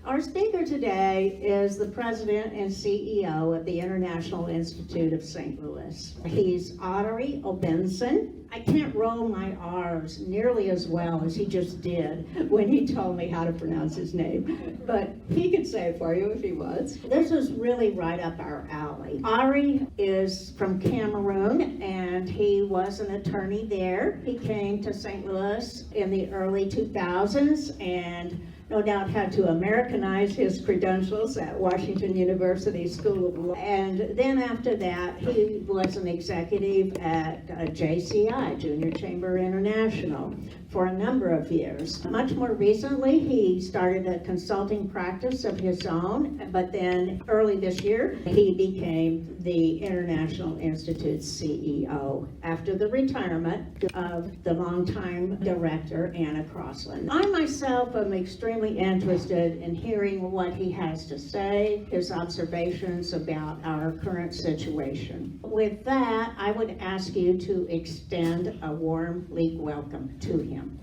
Our speaker today is the president and CEO of the International Institute of St. Louis. He's Arrey Obenson. I can't roll my R's nearly as well as he just did when he told me how to pronounce his name, but he could say it for you if he wants. This is really right up our alley. Arrey is from Cameroon, and he was an attorney there. He came to St. Louis in the early 2000s and no doubt had to Americanize his credentials at Washington University School of Law. And then after that, he was an executive at JCI, Junior Chamber International, for a number of years. Much more recently, he started a consulting practice of his own, but then early this year, he became the International Institute's CEO after the retirement of the longtime director, Anna Crossland. I myself am extremely interested in hearing what he has to say, his observations about our current situation. With that, I would ask you to extend a warm league welcome to him.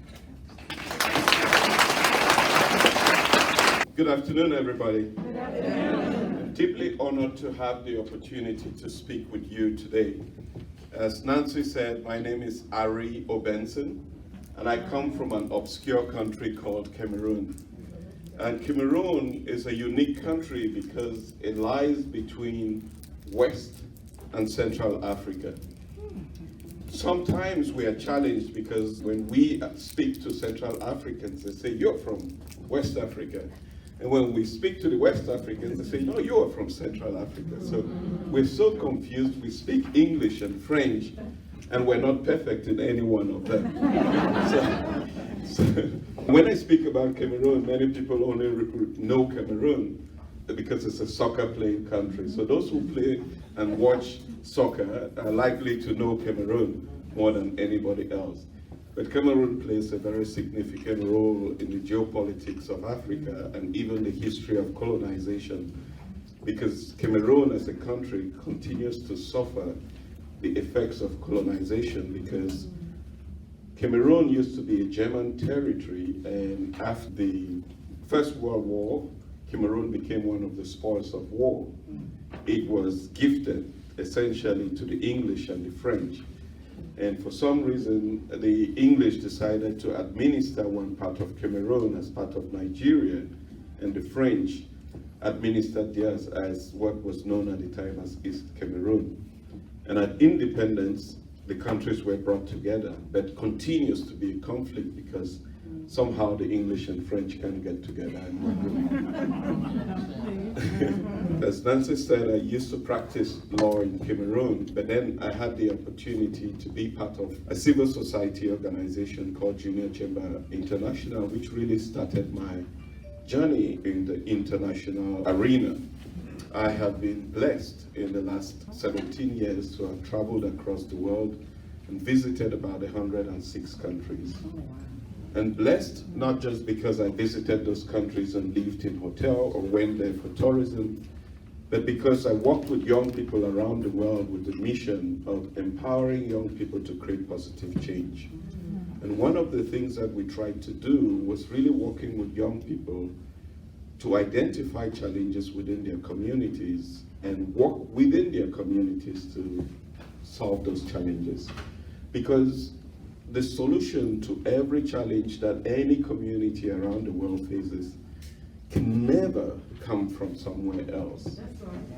Good afternoon, everybody. Good afternoon. I'm deeply honored to have the opportunity to speak with you today. As Nancy said, my name is Arrey Obenson, and I come from an obscure country called Cameroon. And Cameroon is a unique country because it lies between West and Central Africa. Sometimes we are challenged because when we speak to Central Africans, they say, "You're from West Africa." And when we speak to the West Africans, they say, "No, you are from Central Africa." So we're so confused. We speak English and French, and we're not perfect in any one of them. So when I speak about Cameroon, many people only know Cameroon because it's a soccer playing country. So those who play and watch soccer are likely to know Cameroon more than anybody else. But Cameroon plays a very significant role in the geopolitics of Africa and even the history of colonization, because Cameroon as a country continues to suffer the effects of colonization, because Cameroon used to be a German territory, and after the First World War, Cameroon became one of the spoils of war. It was gifted essentially to the English and the French. And for some reason, the English decided to administer one part of Cameroon as part of Nigeria, and the French administered theirs as what was known at the time as East Cameroon. And at independence, the countries were brought together, but continues to be a conflict because somehow the English and French can't get together. As Nancy said, I used to practice law in Cameroon, but then I had the opportunity to be part of a civil society organization called Junior Chamber International, which really started my journey in the international arena. I have been blessed in the last 17 years to have traveled across the world and visited about 106 countries. And blessed not just because I visited those countries and lived in hotel or went there for tourism, but because I worked with young people around the world with the mission of empowering young people to create positive change. And one of the things that we tried to do was really working with young people to identify challenges within their communities and work within their communities to solve those challenges. Because the solution to every challenge that any community around the world faces can never come from somewhere else.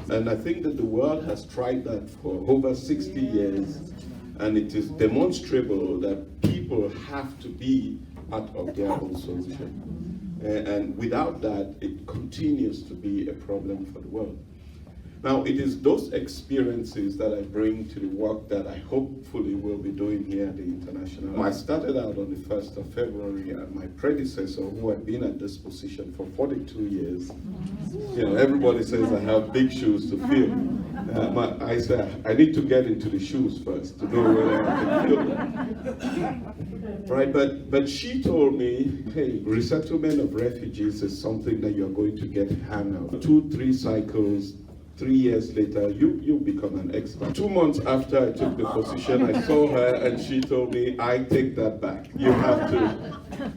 And I think that the world has tried that for over 60 years, and it is demonstrable that people have to be part of their own solution. And without that, it continues to be a problem for the world. Now, it is those experiences that I bring to the work that I hopefully will be doing here at the International. I started out on the 1st of February, and my predecessor, who had been at this position for 42 years, everybody says I have big shoes to fill. I said, I need to get into the shoes first to know whether I can fill them. Right, but she told me, hey, resettlement of refugees is something that you're going to get hang of. 2-3 cycles, 3 years later, you become an expert. 2 months after I took the position, I saw her and she told me, I take that back. You have to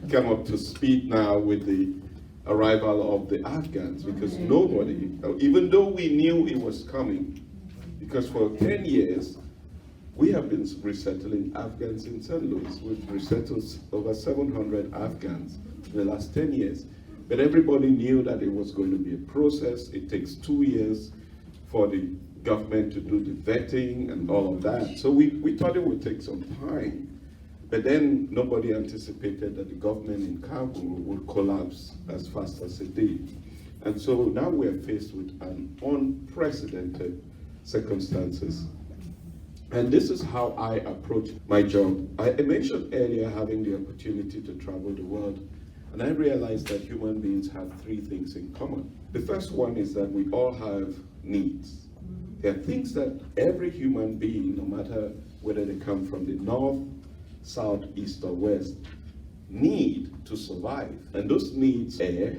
come up to speed now with the arrival of the Afghans, because nobody, even though we knew it was coming, because for 10 years, we have been resettling Afghans in St. Louis. We've resettled over 700 Afghans in the last 10 years. But everybody knew that it was going to be a process. It takes 2 years for the government to do the vetting and all of that. So we thought it would take some time. But then nobody anticipated that the government in Kabul would collapse as fast as it did. And so now we're faced with an unprecedented circumstances. And this is how I approach my job. I mentioned earlier having the opportunity to travel the world, and I realized that human beings have 3 things in common. The first one is that we all have needs. There are things that every human being, no matter whether they come from the north, south, east, or west, need to survive. And those needs are air,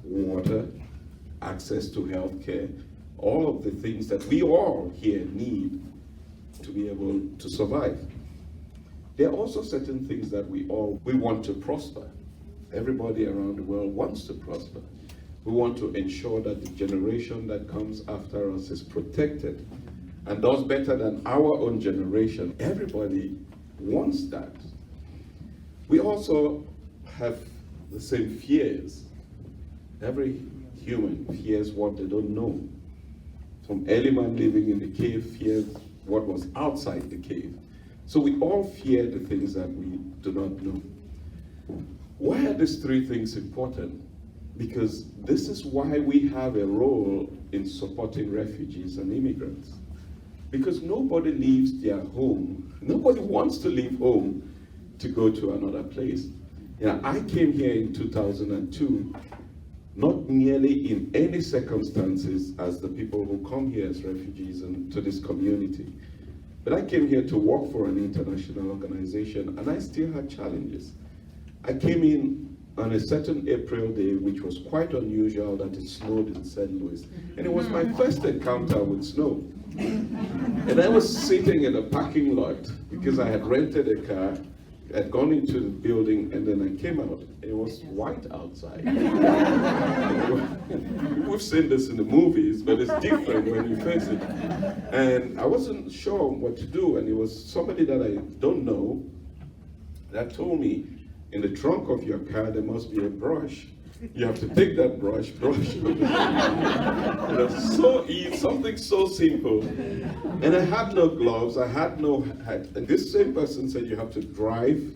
water, access to healthcare, all of the things that we all here need to be able to survive. There are also certain things that we want to prosper. Everybody around the world wants to prosper. We want to ensure that the generation that comes after us is protected and does better than our own generation. Everybody wants that. We also have the same fears. Every human fears what they don't know. Some early man living in the cave fears what was outside the cave. So we all fear the things that we do not know. Why are these 3 things important? Because this is why we have a role in supporting refugees and immigrants. Because nobody leaves their home, nobody wants to leave home to go to another place. I came here in 2002, not nearly in any circumstances as the people who come here as refugees and to this community. But I came here to work for an international organization, and I still had challenges. I came in on a certain April day, which was quite unusual, that it snowed in St. Louis. And it was my first encounter with snow. And I was sitting in a parking lot because I had rented a car. I'd gone into the building, and then I came out. It was white outside. We've seen this in the movies, but it's different when you face it. And I wasn't sure what to do, and it was somebody that I don't know that told me, in the trunk of your car, there must be a brush. You have to take that brush. So easy, something so simple. And I had no gloves, I had no hat. And this same person said, you have to drive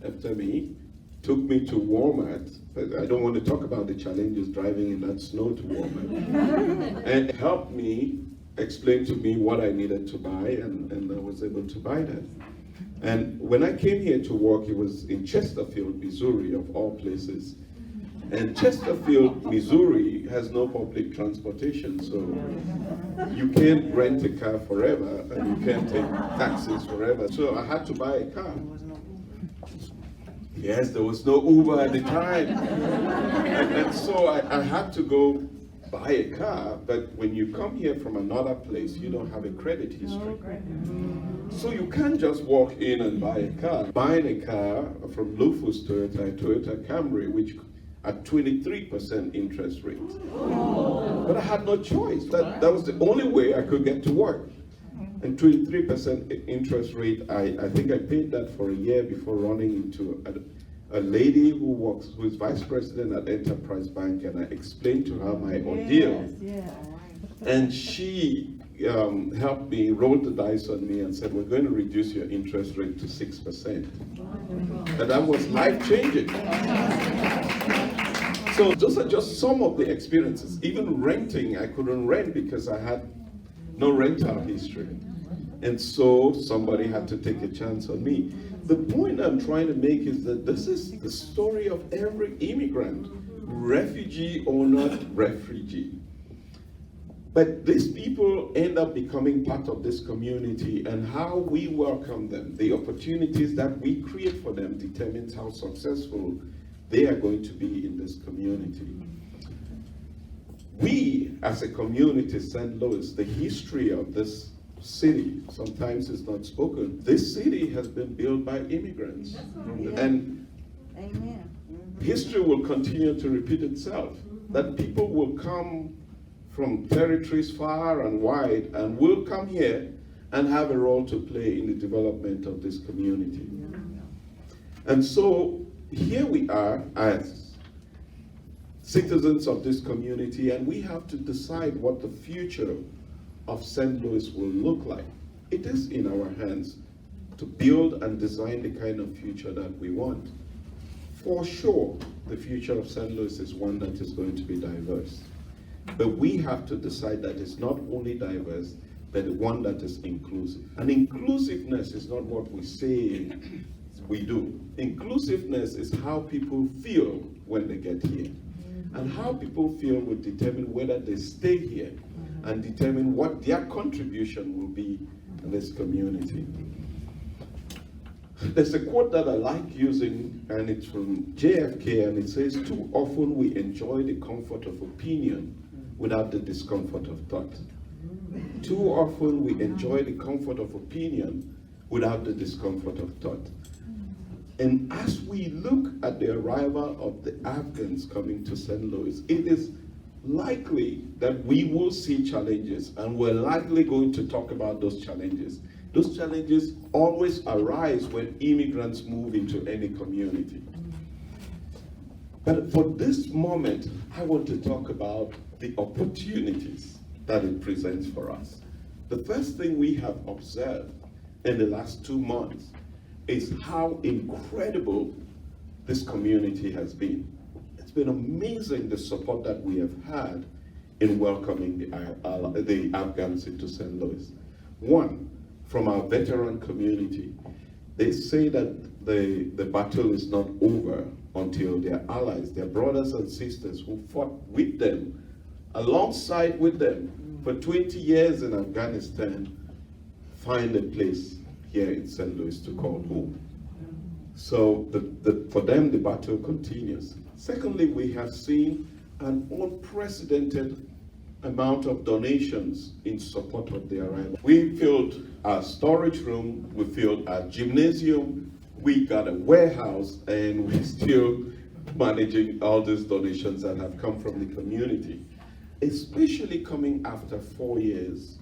after me, took me to Walmart. I don't want to talk about the challenges driving in that snow to Walmart. And helped me, explain to me what I needed to buy, and I was able to buy that. And when I came here to work, it was in Chesterfield, Missouri, of all places. And Chesterfield, Missouri has no public transportation, so you can't rent a car forever, and you can't take taxis forever. So I had to buy a car. Yes, there was no Uber at the time. And so I had to go buy a car, but when you come here from another place, you don't have a credit history. So you can't just walk in and buy a car. Buying a car from Lufus Toyota Camry, which at 23% interest rate. But I had no choice. That was the only way I could get to work. And 23% interest rate, I think I paid that for a year before running into a lady who is vice president at Enterprise Bank, and I explained to her my ordeal. Yes. And she helped me, rolled the dice on me, and said, we're going to reduce your interest rate to 6%. And that was life-changing. So those are just some of the experiences. Even renting, I couldn't rent because I had no rental history. And so somebody had to take a chance on me. The point I'm trying to make is that this is the story of every immigrant, refugee or not refugee. But these people end up becoming part of this community, and how we welcome them, the opportunities that we create for them, determines how successful they are going to be in this community. We, as a community, St. Louis, the history of this city, sometimes it's not spoken. This city has been built by immigrants. And Amen. history will continue to repeat itself, that people will come from territories far and wide and will come here and have a role to play in the development of this community. And so here we are as citizens of this community, and we have to decide what the future of St. Louis will look like. It is in our hands to build and design the kind of future that we want. For sure, the future of St. Louis is one that is going to be diverse. But we have to decide that it's not only diverse, but one that is inclusive. And inclusiveness is not what we say we do. Inclusiveness is how people feel when they get here. And how people feel will determine whether they stay here and determine what their contribution will be in this community. There's a quote that I like using, and it's from JFK, and it says, "Too often we enjoy the comfort of opinion without the discomfort of thought." Too often we enjoy the comfort of opinion without the discomfort of thought. And as we look at the arrival of the Afghans coming to St. Louis, it is likely that we will see challenges, and we're likely going to talk about those challenges. Those challenges always arise when immigrants move into any community. But for this moment, I want to talk about the opportunities that it presents for us. The first thing we have observed in the last 2 months is how incredible this community has been. It's been amazing, the support that we have had in welcoming the Afghans into St. Louis. One, from our veteran community, they say that the battle is not over until their allies, their brothers and sisters who fought with them, alongside with them for 20 years in Afghanistan, find a place here in St. Louis to call home. So for them, the battle continues. Secondly, we have seen an unprecedented amount of donations in support of the arrival. We filled our storage room, we filled our gymnasium, we got a warehouse, and we're still managing all these donations that have come from the community, especially coming after 4 years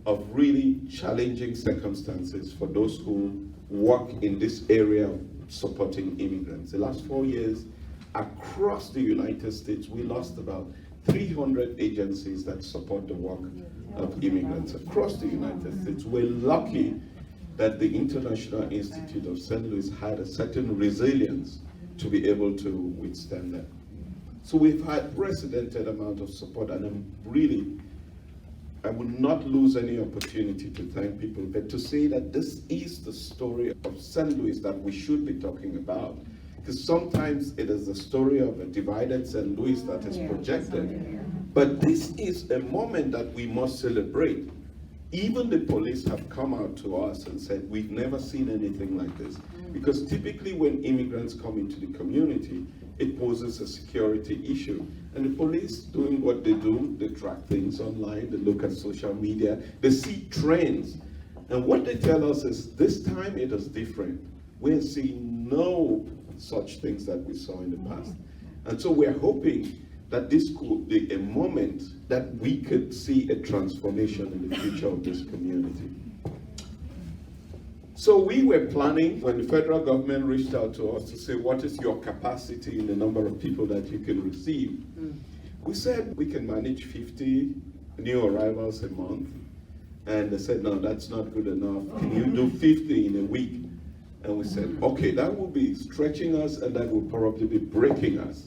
of really challenging circumstances for those who work in this area of supporting immigrants. The last 4 years, across the United States, we lost about 300 agencies that support the work of immigrants across the United States. We're lucky that the International Institute of St. Louis had a certain resilience to be able to withstand that. So we've had unprecedented amount of support, and I would not lose any opportunity to thank people, but to say that this is the story of St. Louis that we should be talking about. Because sometimes it is the story of a divided St. Louis that is projected. But this is a moment that we must celebrate. Even the police have come out to us and said, we've never seen anything like this. Because typically when immigrants come into the community, it poses a security issue. And the police doing what they do, they track things online, they look at social media, they see trends. And what they tell us is, this time it is different. We're seeing no such things that we saw in the past. And so we're hoping that this could be a moment that we could see a transformation in the future of this community. So we were planning, when the federal government reached out to us to say, what is your capacity in the number of people that you can receive? We said we can manage 50 new arrivals a month. And they said, no, that's not good enough. Can you do 50 in a week? And we said, okay, that will be stretching us, and that will probably be breaking us.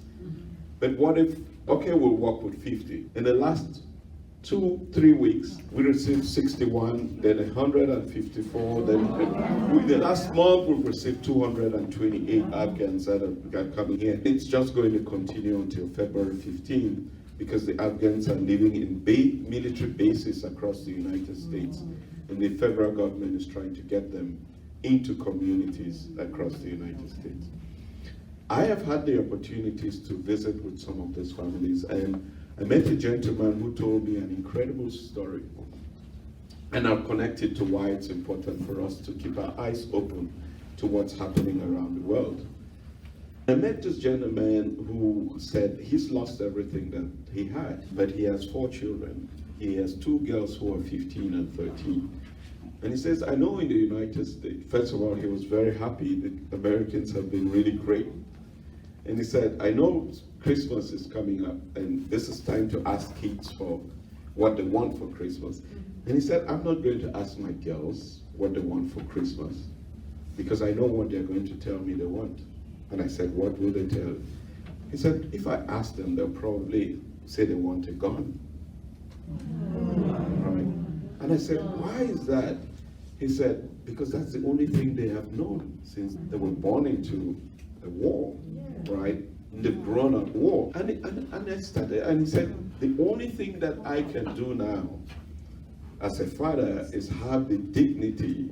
But what if, okay, we'll work with 50. In the last 2-3 weeks, we received 61, then 154, then in the last month, we've received 228 Afghans that are coming here. It's just going to continue until February 15, because the Afghans are living in military bases across the United States, and the federal government is trying to get them into communities across the United States. I have had the opportunities to visit with some of these families, and I met a gentleman who told me an incredible story. And I'm connected to why it's important for us to keep our eyes open to what's happening around the world. I met this gentleman who said he's lost everything that he had, but he has 4 children. He has 2 girls who are 15 and 13. And he says, I know in the United States, first of all, he was very happy that Americans have been really great. And he said, I know Christmas is coming up, and this is time to ask kids for what they want for Christmas. And he said, I'm not going to ask my girls what they want for Christmas, because I know what they're going to tell me they want. And I said, what will they tell? He said, if I ask them, they'll probably say they want a gun. Right? And I said, why is that? He said, because that's the only thing they have known since they were born into a war, right? They've grown up war. And I started, and he said, the only thing that I can do now as a father is have the dignity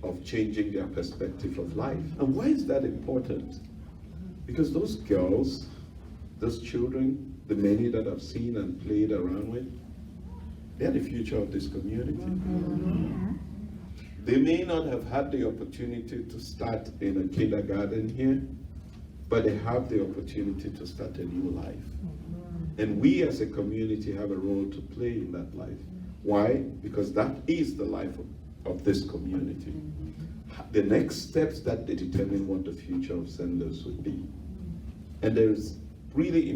of changing their perspective of life. And why is that important? Because those girls, those children, the many that I've seen and played around with, they're the future of this community. They may not have had the opportunity to start in a kindergarten here, but they have the opportunity to start a new life. And we as a community have a role to play in that life. Why? Because that is the life of this community. The next steps that they determine what the future of St. Louis would be. And there's really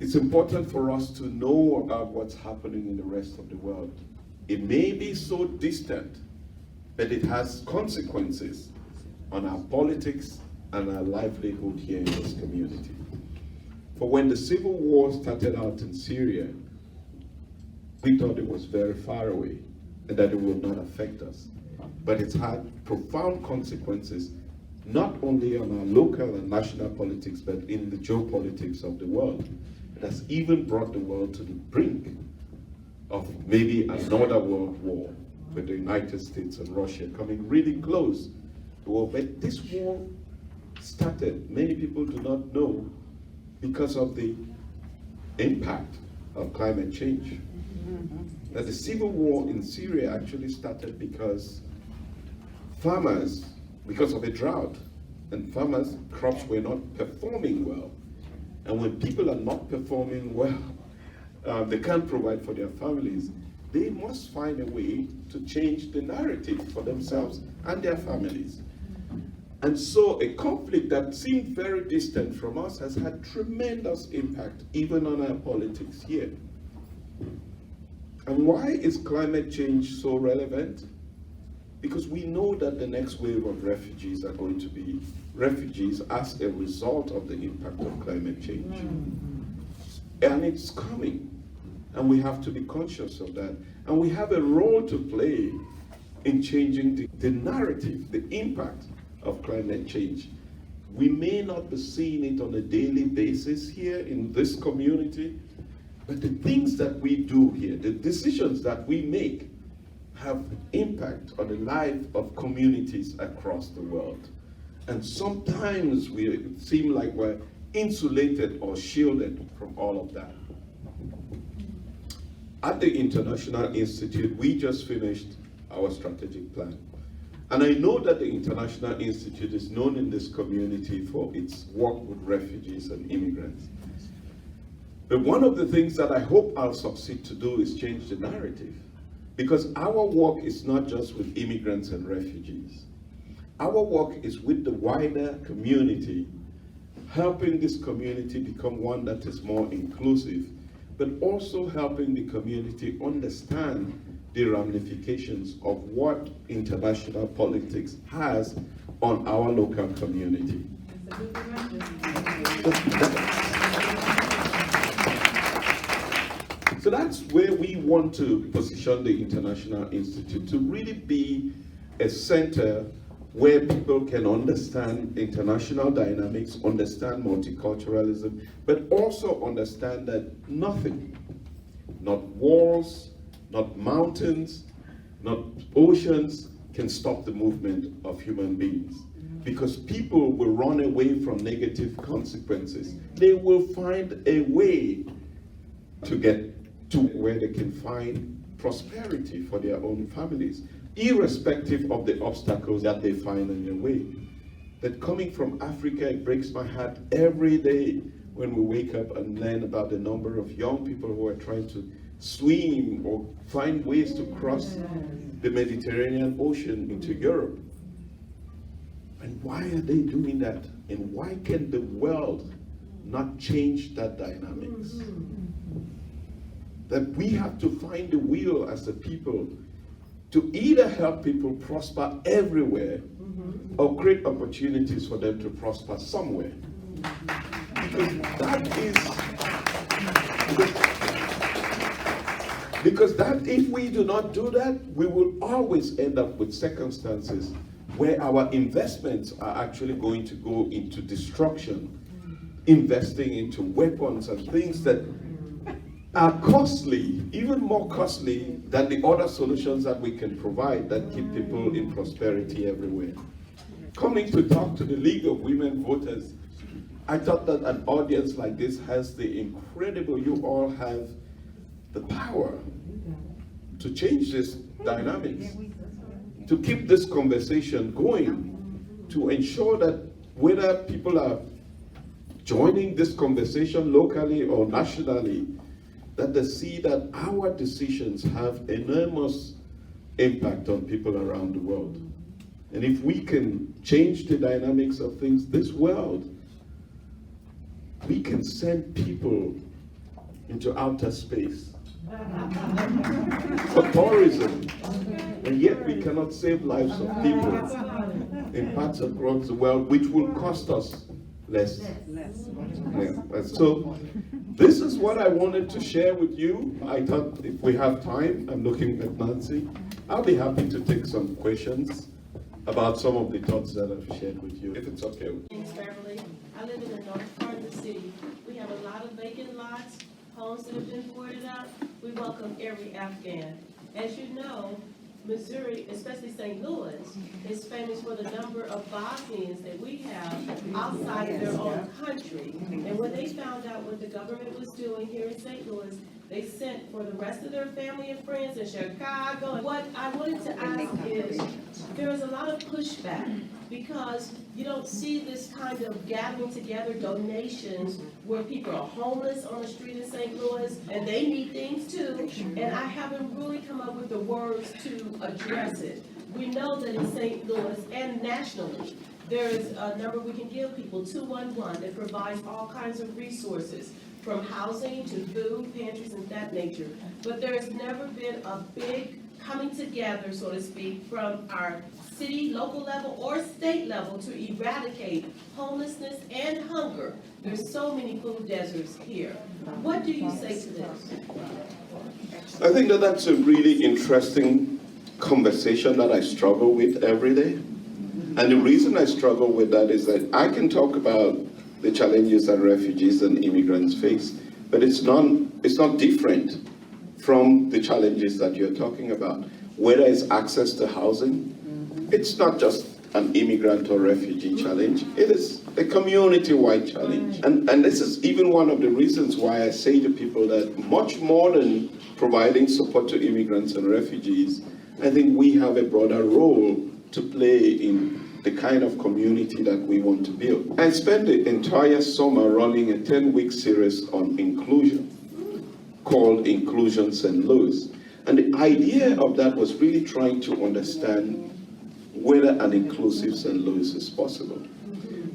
it's important for us to know about what's happening in the rest of the world. It may be so distant, but it has consequences on our politics and our livelihood here in this community. For when the civil war started out in Syria, we thought it was very far away and that it would not affect us. But it's had profound consequences, not only on our local and national politics, but in the geopolitics of the world. It has even brought the world to the brink of maybe another world war, with the United States and Russia coming really close. But this war started, many people do not know, because of the impact of climate change. That the civil war in Syria actually started because farmers, because of a drought, and farmers' crops were not performing well. And when people are not performing well, they can't provide for their families. They must find a way to change the narrative for themselves and their families. And so a conflict that seemed very distant from us has had tremendous impact even on our politics here. And why is climate change so relevant? Because we know that the next wave of refugees are going to be refugees as a result of the impact of climate change. And it's coming. And we have to be conscious of that. And we have a role to play in changing the narrative, the impact of climate change. We may not be seeing it on a daily basis here in this community, but the things that we do here, the decisions that we make, have impact on the life of communities across the world. And sometimes we seem like we're insulated or shielded from all of that. At the International Institute, we just finished our strategic plan. And I know that the International Institute is known in this community for its work with refugees and immigrants. But one of the things that I hope I'll succeed to do is change the narrative. Because our work is not just with immigrants and refugees. Our work is with the wider community, helping this community become one that is more inclusive, but also helping the community understand the ramifications of what international politics has on our local community. So that's where we want to position the International Institute, to really be a center where people can understand international dynamics, understand multiculturalism, but also understand that nothing, not walls, not mountains, not oceans, can stop the movement of human beings. Because people will run away from negative consequences. They will find a way to get to where they can find prosperity for their own families, irrespective of the obstacles that they find in their way. that coming from Africa, it breaks my heart every day when we wake up and learn about the number of young people who are trying to swim or find ways to cross the Mediterranean Ocean into Europe. And why are they doing that? And why can the world not change that dynamics? That we have to find the will as a people to either help people prosper everywhere or create opportunities for them to prosper somewhere. Because if we do not do that, we will always end up with circumstances where our investments are actually going to go into destruction, investing into weapons and things that are costly, even more costly than the other solutions that we can provide that keep people in prosperity everywhere. Coming to talk to the League of Women Voters, I thought that an audience like this has the incredible, you all have the power to change this dynamics, to keep this conversation going, to ensure that whether people are joining this conversation locally or nationally, that they see that our decisions have enormous impact on people around the world. And if we can change the dynamics of things, this world, we can send people into outer space for tourism, and yet we cannot save lives of people in parts across the world, which will cost us less. Yeah. So this is what I wanted to share with you. I thought if we have time, I'm looking at Nancy, I'll be happy to take some questions about some of the thoughts that I've shared with you, if it's okay with you. Beverly. I live in the north part of the city. We have a lot of vacant lots, homes that have been boarded up. We welcome every Afghan. As you know, Missouri, especially St. Louis, is famous for the number of Bosnians that we have outside of their own country. And when they found out what the government was doing here in St. Louis, they sent for the rest of their family and friends in Chicago. What I wanted to ask is, there is a lot of pushback because you don't see this kind of gathering together donations where people are homeless on the street in St. Louis and they need things too. And I haven't really come up with the words to address it. We know that in St. Louis and nationally, there is a number we can give people, 211, that provides all kinds of resources, from housing to food, pantries, and that nature. But there has never been a big coming together, so to speak, from our city, local level, or state level to eradicate homelessness and hunger. There's so many food deserts here. What do you say to this? I think that that's a really interesting conversation that I struggle with every day. And the reason I struggle with that is that I can talk about the challenges that refugees and immigrants face, but it's not different from the challenges that you're talking about. Whether it's access to housing, it's not just an immigrant or refugee challenge, it is a community-wide challenge. And this is even one of the reasons why I say to people that much more than providing support to immigrants and refugees, I think we have a broader role to play in the kind of community that we want to build. I spent the entire summer running a 10-week series on inclusion called Inclusion St. Louis. And the idea of that was really trying to understand whether an inclusive St. Louis is possible.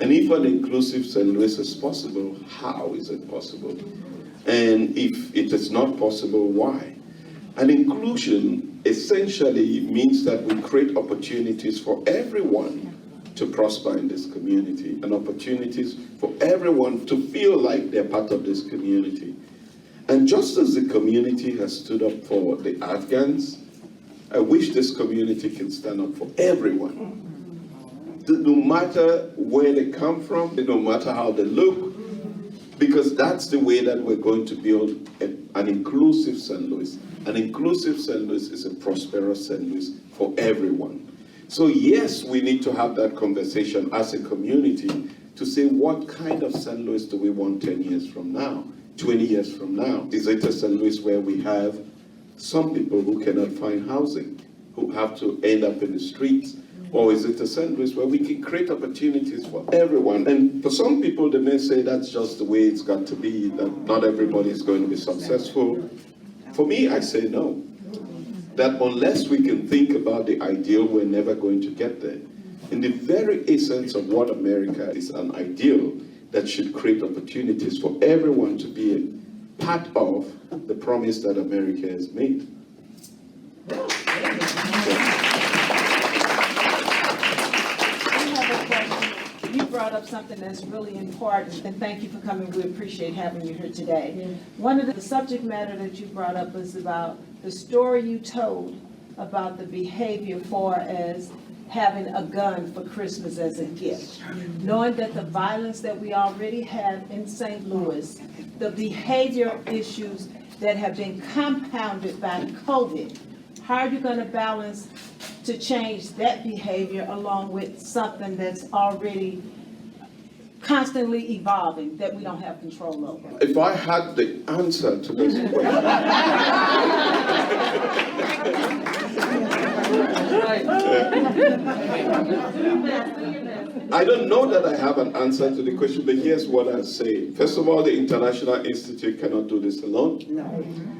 And if an inclusive St. Louis is possible, how is it possible? And if it is not possible, why? And inclusion essentially means that we create opportunities for everyone to prosper in this community, and opportunities for everyone to feel like they're part of this community. And just as the community has stood up for the Afghans, I wish this community can stand up for everyone. No matter where they come from, no matter how they look, because that's the way that we're going to build an inclusive St. Louis. An inclusive St. Louis is a prosperous St. Louis for everyone. So yes, we need to have that conversation as a community to say, what kind of St. Louis do we want 10 years from now, 20 years from now? Is it a St. Louis where we have some people who cannot find housing, who have to end up in the streets, Or is it a St. Louis where we can create opportunities for everyone? And for some people, they may say that's just the way it's got to be, that not everybody is going to be successful. For me, I say no. That unless we can think about the ideal, we're never going to get there. In the very essence of what America is, an ideal that should create opportunities for everyone to be a part of the promise that America has made. You brought up something that's really important, and thank you for coming. We appreciate having you here today. One of the subject matter that you brought up was about the story you told about the behavior for as having a gun for Christmas as a gift. Knowing that the violence that we already have in St. Louis, the behavior issues that have been compounded by COVID, how are you going to balance to change that behavior along with something that's already constantly evolving that we don't have control over? If I had the answer to this question, I don't know that I have an answer to the question, but here's what I say. First of all, the International Institute cannot do this alone.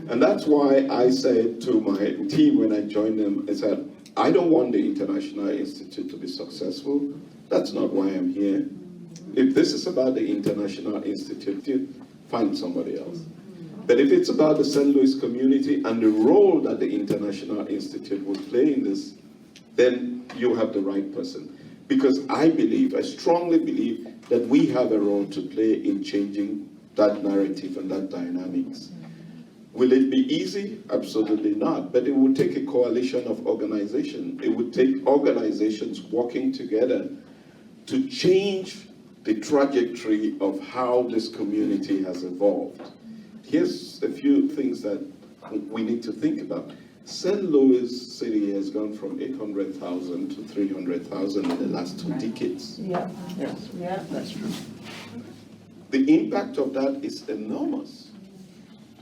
And that's why I said to my team when I joined them, I said, I don't want the International Institute to be successful. That's not why I'm here. If this is about the International Institute, find somebody else. But if it's about the St. Louis community and the role that the International Institute will play in this, then you have the right person. Because I strongly believe that we have a role to play in changing that narrative and that dynamics. Will it be easy? Absolutely not. But it would take a coalition of organizations. It would take organizations working together to change the trajectory of how this community has evolved. Here's a few things that we need to think about. St. Louis City has gone from 800,000 to 300,000 in the last 2 decades. Yeah, yeah, that's true. The impact of that is enormous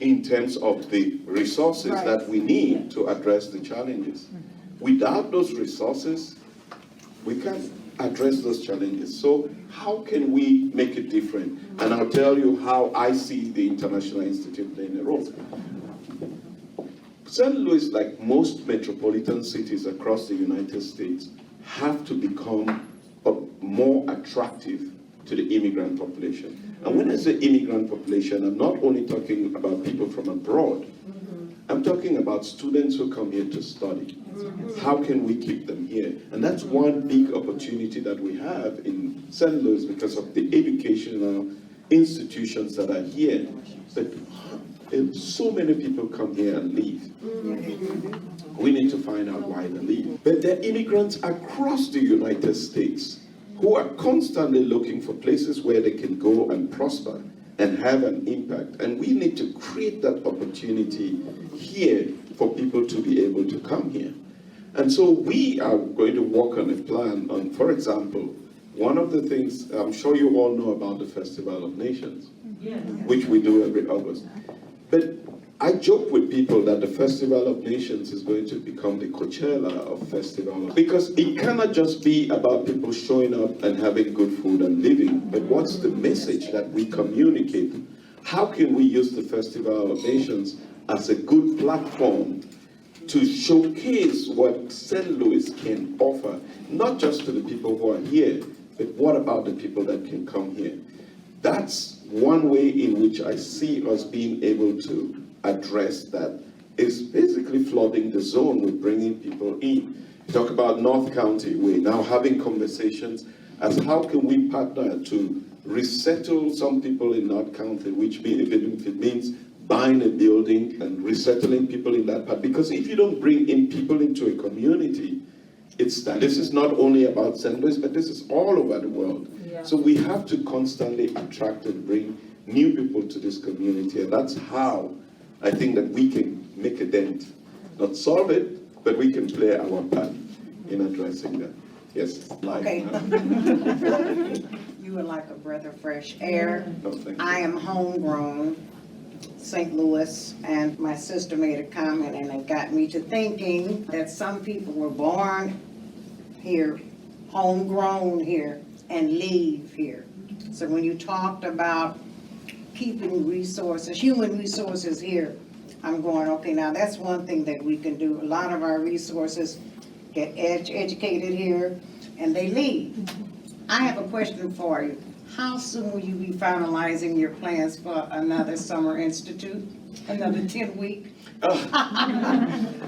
in terms of the resources that we need to address the challenges. Without those resources, we can't address those challenges. So how can we make it different? And I'll tell you how I see the International Institute playing a role. St. Louis, like most metropolitan cities across the United States, have to become more attractive to the immigrant population. And when I say immigrant population, I'm not only talking about people from abroad. I'm talking about students who come here to study. How can we keep them here? And that's one big opportunity that we have in St. Louis because of the educational institutions that are here. But so many people come here and leave. We need to find out why they leave. But there are immigrants across the United States who are constantly looking for places where they can go and prosper and have an impact. And we need to create that opportunity here for people to be able to come here. And so we are going to work on a plan on, for example, one of the things, I'm sure you all know about the Festival of Nations, which we do every August. But I joke with people that the Festival of Nations is going to become the Coachella of festivals, because it cannot just be about people showing up and having good food and living, but what's the message that we communicate? How can we use the Festival of Nations as a good platform to showcase what St. Louis can offer, not just to the people who are here, but what about the people that can come here? That's one way in which I see us being able to address that, is basically flooding the zone with bringing people in. Talk about North County, we're now having conversations as how can we partner to resettle some people in North County, which if it means buying a building and resettling people in that part. Because if you don't bring in people into a community, this is not only about St. Louis, but this is all over the world. Yeah. So we have to constantly attract and bring new people to this community, and that's how I think that we can make a dent. Not solve it, but we can play our part in addressing that. Yes. Okay. You are like a breath of fresh air. No, thank you. I am homegrown St. Louis, and my sister made a comment and it got me to thinking that some people were born here, homegrown here, and leave here. So when you talked about keeping resources, human resources here, I'm going, okay, now that's one thing that we can do. A lot of our resources get educated here and they leave. I have a question for you. How soon will you be finalizing your plans for another summer institute, another 10-week?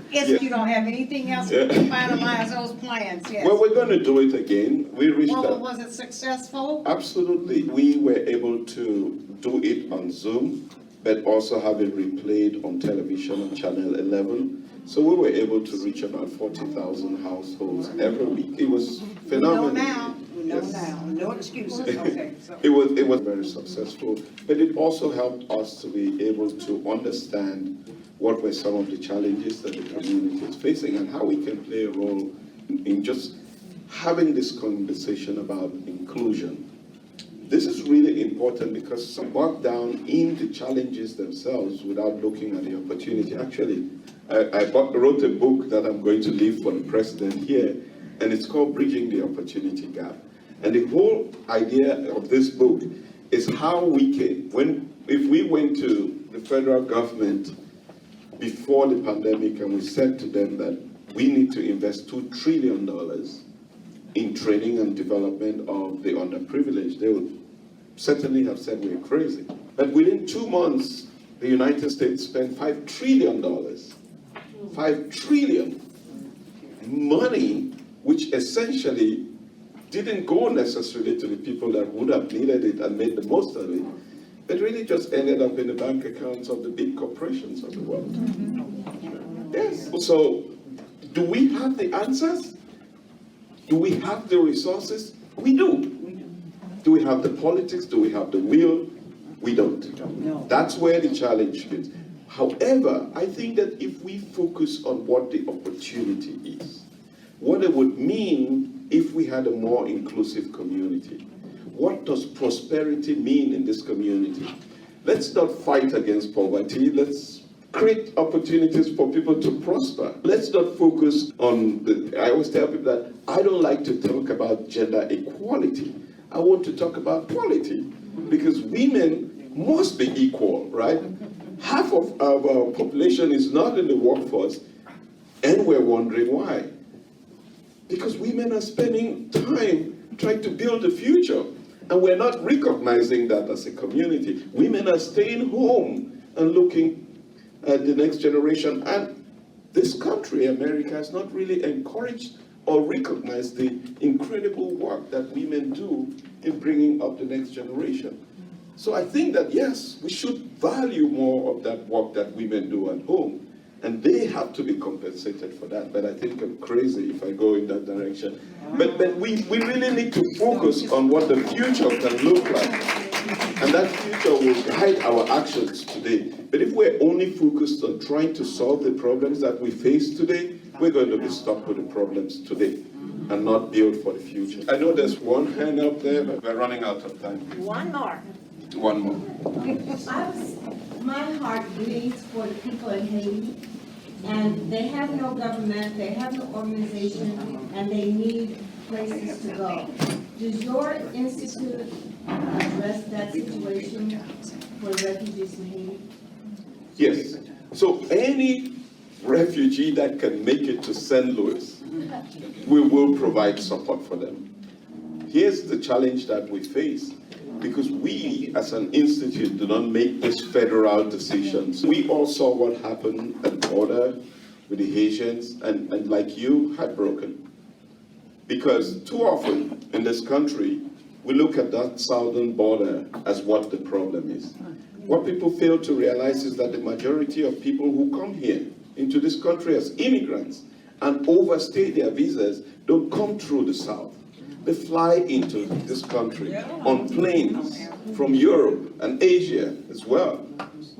Yes, you don't have anything else to finalize those plans, yes. Well, we're going to do it again. We reached Well, out. was it successful? Absolutely. We were able to do it on Zoom, but also have it replayed on television on Channel 11. So we were able to reach about 40,000 households every week. It was phenomenal. We know now, no excuses, okay. So. It was very successful, but it also helped us to be able to understand what were some of the challenges that the community is facing and how we can play a role in just having this conversation about inclusion. This is really important because some bogged down in the challenges themselves without looking at the opportunity. Actually, I wrote a book that I'm going to leave for the president here, and it's called Bridging the Opportunity Gap. And the whole idea of this book is how we can, if we went to the federal government before the pandemic and we said to them that we need to invest $2 trillion in training and development of the underprivileged, they would certainly have said we're crazy. But within 2 months, the United States spent $5 trillion. $5 trillion. Money which essentially didn't go necessarily to the people that would have needed it and made the most of it, but really just ended up in the bank accounts of the big corporations of the world. Yes. So, do we have the answers? Do we have the resources? We do. Do we have the politics? Do we have the will? We don't. No. That's where the challenge is. However, I think that if we focus on what the opportunity is, what it would mean if we had a more inclusive community, what does prosperity mean in this community? Let's not fight against poverty. Let's create opportunities for people to prosper. Let's not focus on I always tell people that I don't like to talk about gender equality. I want to talk about quality, because women must be equal, right? Half of our population is not in the workforce, and we're wondering why. Because women are spending time trying to build a future, and we're not recognizing that as a community. Women are staying home and looking at the next generation, and this country, America, has not really encouraged or recognized the incredible work that women do in bringing up the next generation. So I think that, yes, we should value more of that work that women do at home, and they have to be compensated for that. But I think I'm crazy if I go in that direction. But we really need to focus on what the future can look like. And that future will guide our actions today. But if we're only focused on trying to solve the problems that we face today, we're going to be stuck with the problems today and not build for the future. I know there's one hand up there, but we're running out of time. One more. One more. My heart bleeds for the people in Haiti, and they have no government, they have no organization, and they need places to go. Does your institute address that situation for refugees in Haiti? Yes. So any refugee that can make it to St. Louis, we will provide support for them. Here's the challenge that we face. Because we, as an institute, do not make these federal decisions. We all saw what happened at the border with the Haitians, and like you, heartbroken. Because too often in this country, we look at that southern border as what the problem is. What people fail to realize is that the majority of people who come here into this country as immigrants and overstay their visas don't come through the south. They fly into this country on planes from Europe and Asia as well.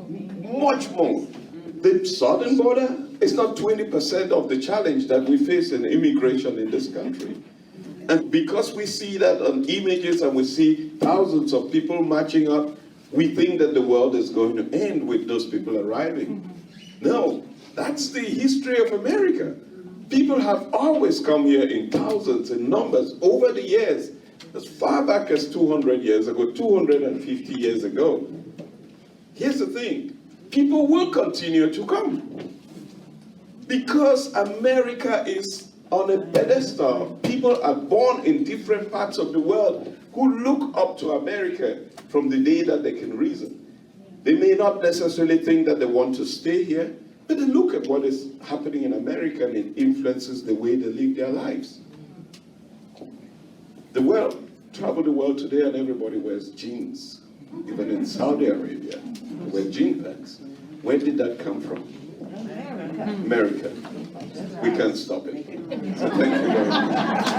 Much more. The southern border is not 20% of the challenge that we face in immigration in this country. And because we see that on images and we see thousands of people marching up, we think that the world is going to end with those people arriving. No, that's the history of America. People have always come here in thousands, in numbers, over the years, as far back as 200 years ago, 250 years ago. Here's the thing, people will continue to come. Because America is on a pedestal, people are born in different parts of the world who look up to America from the day that they can reason. They may not necessarily think that they want to stay here, but they look at what is happening in America and it influences the way they live their lives. The world, travel the world today and everybody wears jeans. Even in Saudi Arabia, they wear jean pants. Where did that come from? America. We can't stop it. So thank you very much.